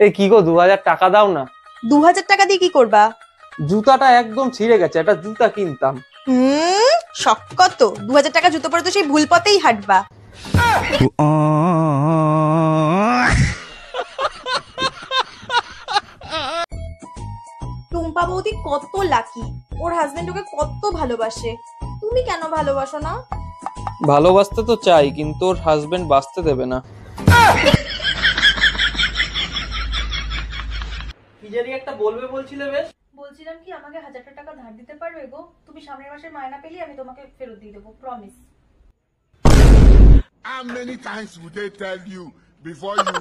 এই কি গো, 2000 টাকা দাও না। 2000 টাকা দিয়ে কি করবা? জুতাটা একদম ছিঁড়ে গেছে, একটা জুতা কিনতাম। শখ কত? 2000 টাকা জুতো পরে তো সেই ভুল পথেই হাঁটবা। টুম্পা বৌদি কত লাকি, ওর হাজবেন্ড ওকে কত ভালোবাসে। তুমি কেন ভালোবাসো না? ভালোবাসতে তো চাই, কিন্তু ওর হাজবেন্ড বাঁচতে দেবে না। কি জানি একটা বলবে বলছিলে? বেশ বলছিলাম কি, আমাকে 1000 টাকা ধার দিতে পারবে গো? তুমি সামনের মাসের মায়না পেলে আমি তোমাকে ফেরত দিয়ে দেবো, promise. How many times would they tell you before you?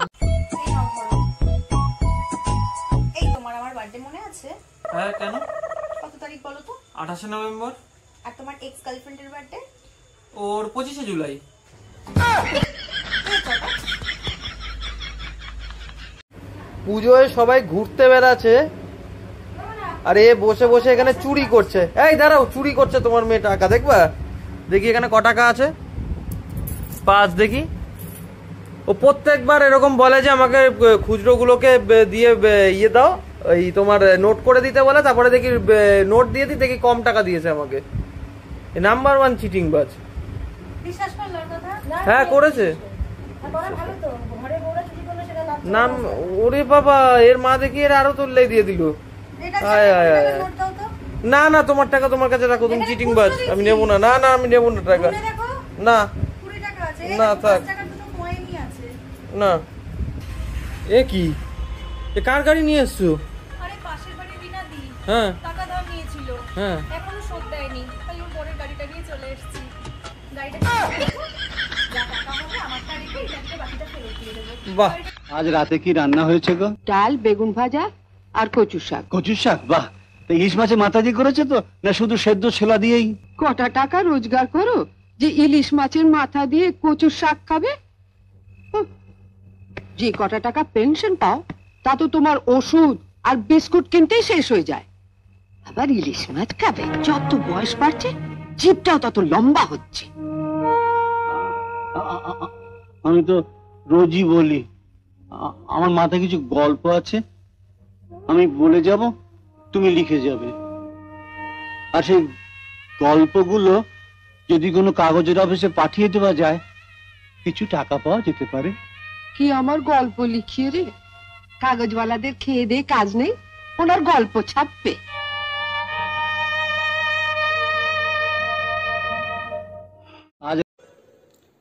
এই তোমার আমার বার্থডে মনে আছে? হ্যাঁ, কেন? কত তারিখ বলো তো? 28 নভেম্বর। আর তোমার এক্স গার্লফ্রেন্ডের বার্থডে? ওর 25 জুলাই। পুজোয় সবাই ঘুরতে বেড়াচ্ছে, আর এ বসে বসে এখানে চুরি করছে। এই দাঁড়াও, চুরি করছে তোমার মেয়ে টাকা। দেখবা, দেখি এখানে ক টাকা আছে। 5 দেখি। ও প্রত্যেকবার এরকম বলে যে আমাকে খুচরো গুলোকে দিয়ে ইয়ে দাও, এই তোমার নোট করে দিতে বলে, তারপরে দেখি নোট দিয়ে দিই, দেখি কম টাকা দিয়েছে আমাকে। নাম্বার 1 চিটিং বাজ। বিশ্বাস করলো ওর কথা? হ্যাঁ, করেছে। ভালো তো, ঘরে বউরা চুরি করলে সেটা লাভ। নাম, ওরে বাবা, এর মা দেখি এর আরো তোল্লাই দিয়ে দিল। না না, তোমার টাকা তোমার কাছে রাখো, তুমি চিটিং বাজ। আমি নেবো না, না না, আমি নেবো না টাকা। না না, থাক না। এ কি, এ কার গাড়ি নিয়ে এসছো? আরে পাশের বাড়ির রিনাদি, হ্যাঁ, টাকা ধার নিয়েছিল, হ্যাঁ, এখনো শোধ দেয়নি, তাই ওর পরের গাড়িটা নিয়ে চলে এসেছি। গাড়িটা যা টাকা হবে আমারটা রেখে এটাকে বাকিটা ফেরত দিয়ে দেবো। বাহ, আজ রাতে কি রান্না হয়েছে গো? ডাল, বেগুন ভাজা আর কচু শাক। কচু শাক? বাহ, তো ইলিশ মাছে মাথা দিয়ে করেছে তো, না শুধু সেদ্ধ ছোলা দিয়েই? কটা টাকা রোজগার করো যে ইলিশ মাছের মাথা দিয়ে কচু শাক খাবে? যে কটা টাকা পেনশন পাও তা তো তোমার ওষুধ আর বিস্কুট কিনতেই শেষ হয়ে যায়, আবার ইলিশ মাছ খাবে? যত বয়স বাড়ছে জিভটাও তত লম্বা হচ্ছে। আমি তো রোজই বলি, আমার মাথায় কিছু গল্প আছে, আমি বলে যাব, তুমি লিখে যাবে। আর সেই গল্পগুলো যদি কোনো কাগজের অফিসে পাঠিয়ে দেওয়া যায়, কিছু টাকা পাওয়া যেতে পারে। কি আমার গল্প লিখিয়ে রে? কাগজওয়ালাদের খেয়ে দিয়ে কাজ নেই, ওনার গল্প ছাপবে।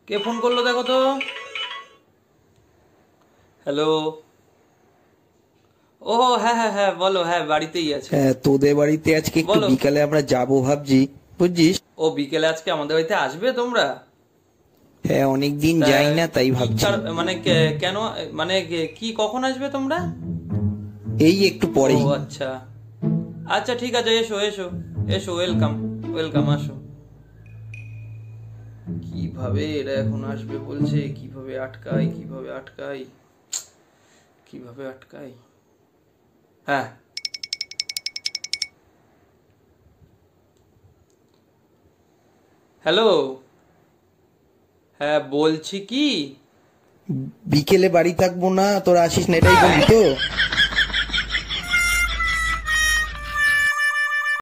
কে ফোন করলো দেখো তো। হ্যালো। ও হ্যাঁ হ্যাঁ হ্যাঁ, বলো। হ্যাঁ, বাড়িতেই আছে। হ্যাঁ, তোদের বাড়িতে আজকে একটু বিকালে আমরা যাবো ভাবছি, বুঝছিস? ও বিকেলে আজকে আমাদের বাড়িতে আসবে তোমরা? হ্যাঁ, অনেকদিন যাই না, তাই ভাবছি। মানে কেন, মানে কি, কখন আসবে তোমরা? এই একটু পরে। ও আচ্ছা আচ্ছা, ঠিক আছে, এসো এসো এসো, ওয়েলকাম ওয়েলকাম, আসো। কিভাবে এরা এখন আসবে বলছে, কিভাবে আটকাই, কিভাবে আটকাই, কিভাবে আটকাই। হ্যাঁ, হ্যালো। হ্যাঁ, বলছি কি, বিকেলে বাড়ি থাকবো না, তোরা আসিস না, এটাই বলবি তো?